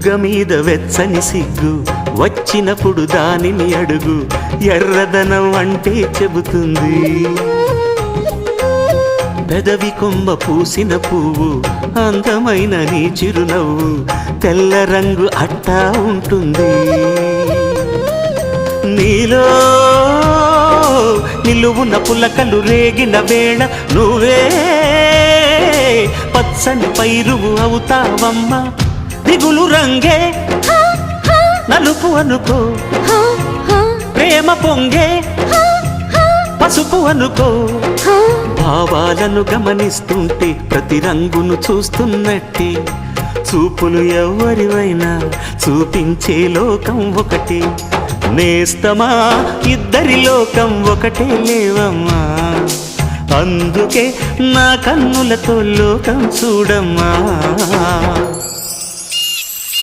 బుగ్గ మీద వెచ్చని సిగ్గు వచ్చినప్పుడు దానిని అడుగు, ఎర్రదనం అంటే చెబుతుంది. పెదవి కొమ్మ పూసిన పువ్వు అందమైన నీ చిరునవ్వు, తెల్ల రంగు అట్టా ఉంటుంది. నీలో నిలువున పులకలు రేగిన వేళ నువ్వే పచ్చని పైరువు అవుతావమ్మా. దిగులు రంగే నలుపు అనుకో, ప్రేమ పొంగే పసుపు అనుకో. భావాలను గమనిస్తుంటే ప్రతి రంగును చూస్తున్నట్టే, చూపులు ఎవరివైనా చూపించే లోకం ఒకటి. నేస్తమా ఇద్దరి లోకం ఒకటే లేవమ్మా, అందుకే నా కన్నులతో లోకం చూడమ్మా.